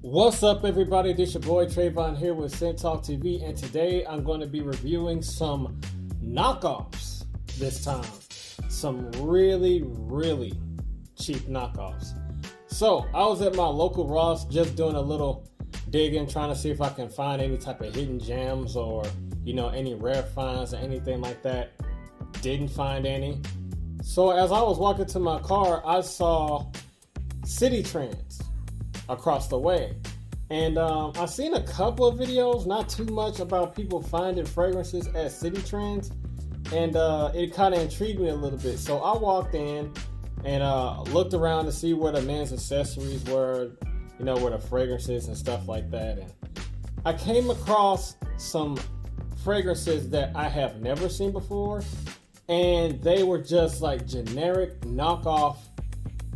What's up, everybody? This your boy Trayvon here with Scent Talk TV, and today I'm going to be reviewing some knockoffs this time. Some really cheap knockoffs. So I was at my local Ross just doing a little digging, trying to see if I can find any type of hidden gems or, any rare finds or anything like that. Didn't find any. So as I was walking to my car, I saw CitiTrends across the way. And I've seen a couple of videos, not too much, about people finding fragrances at CitiTrends. And it kind of intrigued me a little bit. So I walked in and looked around to see where the men's accessories were, where the fragrances and stuff like that. And I came across some fragrances that I have never seen before. And they were just like generic knockoff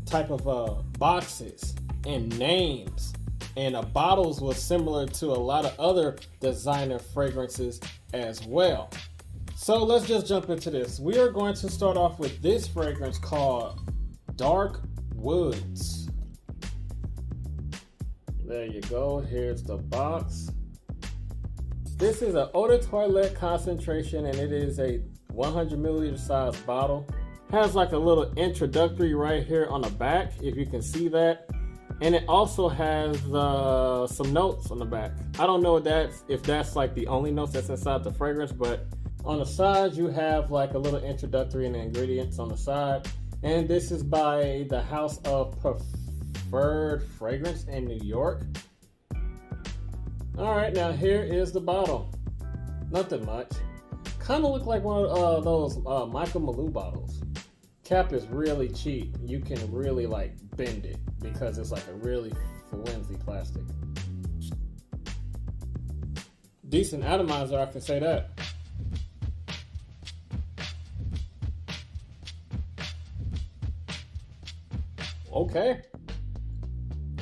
type of boxes and names. And the bottles was similar to a lot of other designer fragrances as well. So let's just jump into this. We are going to start off with this fragrance called Dark Woods. There you go. Here's the box. This is an eau de toilette concentration, and it is a 100 milliliter size bottle. Has like a little introductory right here on the back, if you can see that. And it also has some notes on the back. I don't know if that's like the only notes that's inside the fragrance, but on the side you have like a little introductory and ingredients on the side. And this is by the House of Preferred Fragrance in New York. All right, now here is the bottle. Nothing much. Kind of look like one of those Michael Malou bottles. Cap is really cheap. You can really like bend it because it's like a really flimsy plastic. Decent atomizer, I can say that. Okay.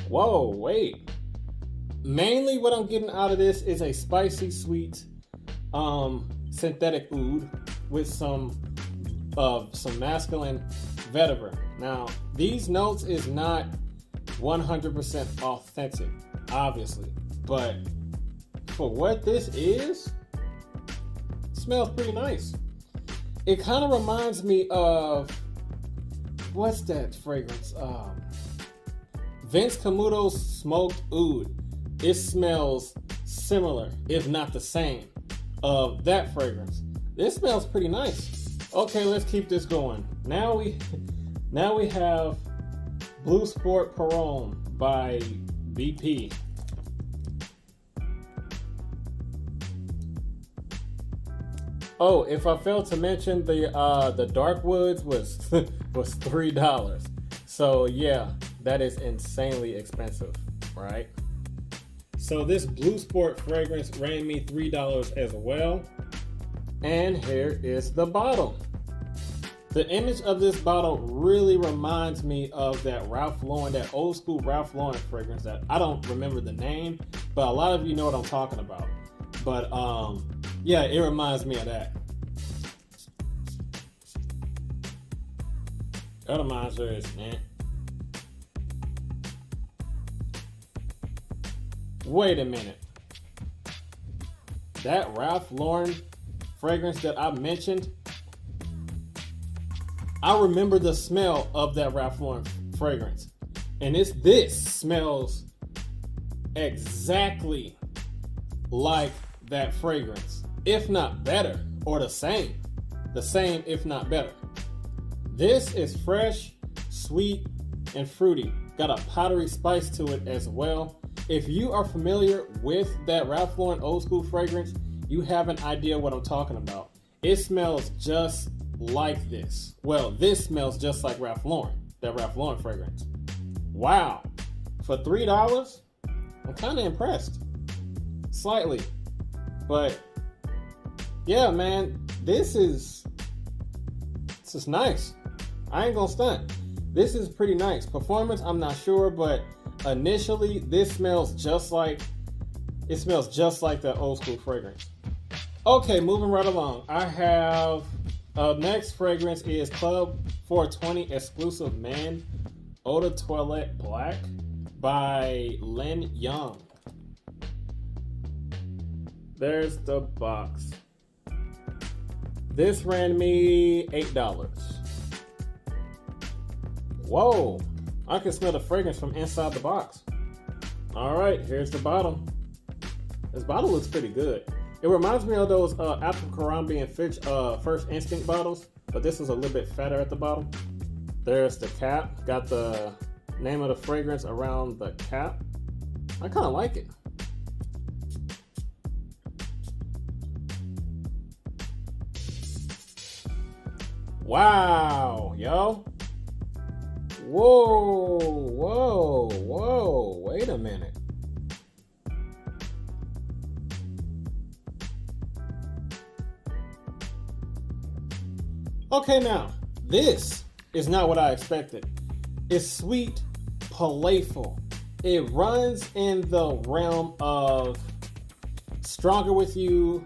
Whoa, wait. Mainly what I'm getting out of this is a spicy sweet synthetic oud with some masculine vetiver. Now, these notes is not 100% authentic, obviously, but for what this is, it smells pretty nice. It kind of reminds me of, what's that fragrance? Vince Camuto's Smoked Oud. It smells similar, if not the same, of that fragrance. This smells pretty nice. Okay, let's keep this going. Now we have Blue Sport Perfume by BP. Oh, if I failed to mention, the Dark Woods was was $3. So yeah, that is insanely expensive, right? So this Blue Sport fragrance ran me $3 as well. And here is the bottle. The image of this bottle really reminds me of that Ralph Lauren, that old school Ralph Lauren fragrance that I don't remember the name, but a lot of you know what I'm talking about. But yeah, it reminds me of that. Atomizer is, man. Wait a minute. That Ralph Lauren fragrance that I mentioned, I remember the smell of that Ralph Lauren fragrance. And this smells exactly like that fragrance, if not better, or the same. The same, if not better. This is fresh, sweet, and fruity. Got a powdery spice to it as well. If you are familiar with that Ralph Lauren old school fragrance, you have an idea what I'm talking about. It smells just like this. Well, this smells just like Ralph Lauren, that Ralph Lauren fragrance. Wow. For $3, I'm kind of impressed. Slightly. But yeah, man, this is nice. I ain't gonna stunt. This is pretty nice. Performance, I'm not sure, but initially this smells just like the old school fragrance. Okay, moving right along. I have next fragrance is Club 420 exclusive men Eau de Toilette Black. by Lin Young. There's the box. This ran me $8. Whoa, I can smell the fragrance from inside the box. All right, here's the bottle. This bottle looks pretty good. It reminds me of those Abercrombie and Fitch First Instinct bottles, but this is a little bit fatter at the bottom. There's the cap. Got the name of the fragrance around the cap. I kind of like it. Wow, yo. Whoa, whoa, whoa. Wait a minute. Okay, now, this is not what I expected. It's sweet, playful. It runs in the realm of Stronger With You,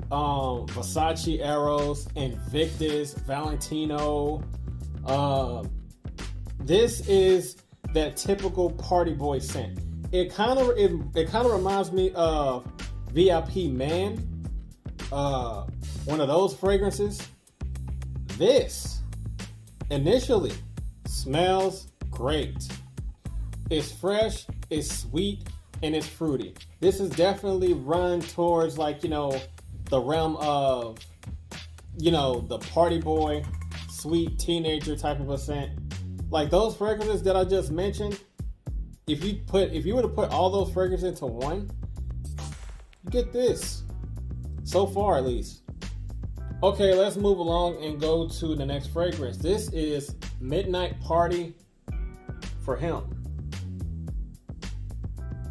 Versace Eros, Invictus, Valentino. This is that typical party boy scent. It kind of reminds me of VIP Man, one of those fragrances. This initially smells great. It's fresh, it's sweet, and it's fruity. This is definitely run towards, like, the realm of, the party boy, sweet teenager type of a scent. Like those fragrances that I just mentioned, if you were to put all those fragrances into one, you get this. So far, at least. Okay, let's move along and go to the next fragrance. This is Midnight Party for Him.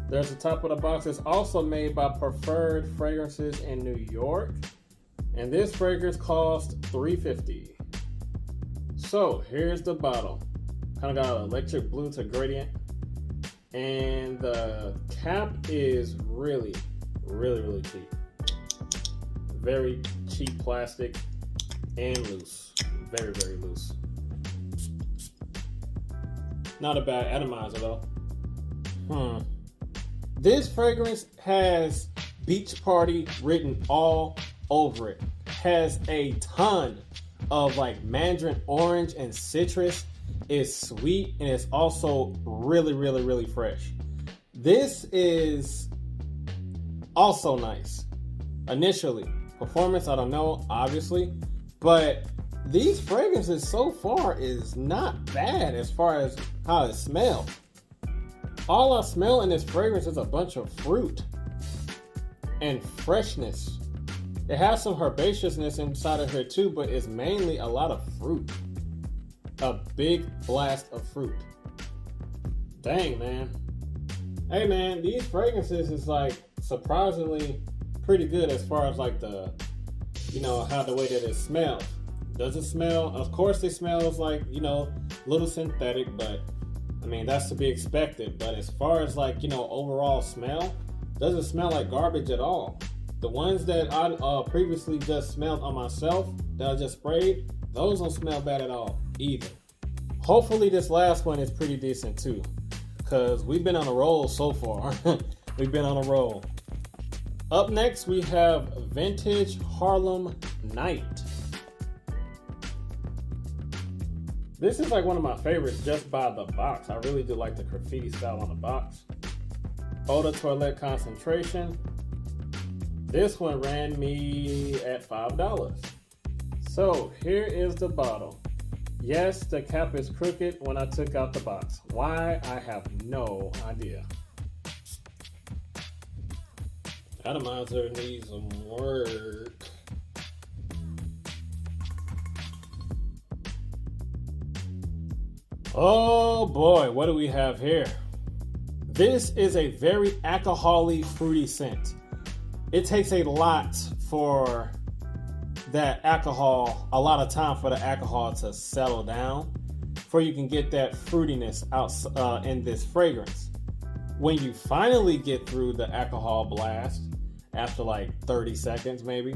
There's the top of the box. It's also made by Preferred Fragrances in New York. And this fragrance cost $3.50. So here's the bottle. Kind of got an electric blue to gradient. And the cap is really, really, really cheap. Very cheap plastic and loose. Very, very loose. Not a bad atomizer though. This fragrance has Beach Party written all over it. Has a ton of like mandarin orange and citrus. It's sweet and it's also really, really, really fresh. This is also nice. Initially, performance, I don't know, obviously, but these fragrances so far is not bad as far as how it smells. All I smell in this fragrance is a bunch of fruit and freshness. It has some herbaceousness inside of here too, but it's mainly a lot of fruit. A big blast of fruit. Dang, man. Hey, man, these fragrances is like surprisingly pretty good as far as like the, how the way that it smells. Does it smell? Of course it smells like, a little synthetic, but I mean, that's to be expected. But as far as like, overall smell, doesn't smell like garbage at all. The ones that I previously just smelled on myself, that I just sprayed, those don't smell bad at all either. Hopefully this last one is pretty decent too, because we've been on a roll so far. We've been on a roll. Up next, we have Vintage Harlem Night. This is like one of my favorites just by the box. I really do like the graffiti style on the box. Eau de Toilette Concentration. This one ran me at $5. So here is the bottle. Yes, the cap is crooked when I took out the box. Why? I have no idea. Atomizer needs some work. Oh boy, what do we have here? This is a very alcohol-y, fruity scent. It takes a lot for that alcohol, a lot of time for the alcohol to settle down, before you can get that fruitiness out in this fragrance. When you finally get through the alcohol blast, after like 30 seconds maybe,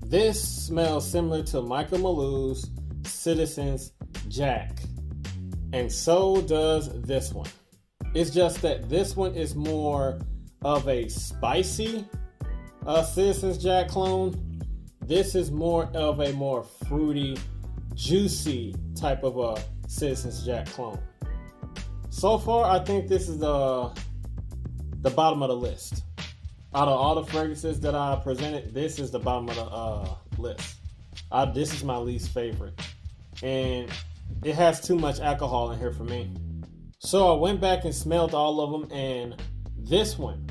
this smells similar to Michael Maloo's Citizen's Jack. And so does this one. It's just that this one is more of a spicy Citizens Jack clone. This is more of a more fruity, juicy type of a Citizens Jack clone. So far, I think this is the bottom of the list. Out of all the fragrances that I presented, this is the bottom of the list. This is my least favorite, and it has too much alcohol in here for me. So I went back and smelled all of them, and this one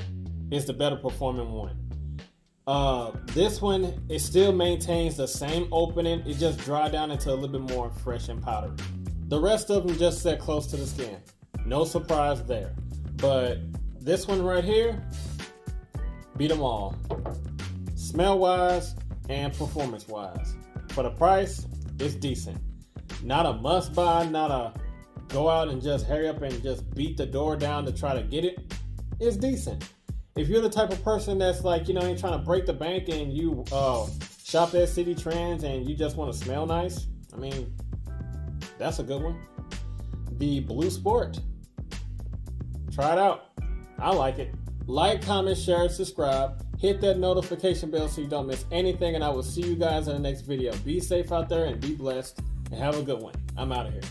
is the better performing one. This one, it still maintains the same opening. It just dried down into a little bit more fresh and powdery. The rest of them just set close to the skin. No surprise there. But this one right here, beat them all. Smell-wise and performance-wise. For the price, it's decent. Not a must-buy, not a go out and just hurry up and just beat the door down to try to get it. It's decent. If you're the type of person that's like, you're trying to break the bank and you shop at CitiTrends and you just want to smell nice, I mean, that's a good one. The Blue Sport. Try it out. I like it. Like, comment, share, subscribe. Hit that notification bell so you don't miss anything, and I will see you guys in the next video. Be safe out there and be blessed, and have a good one. I'm out of here.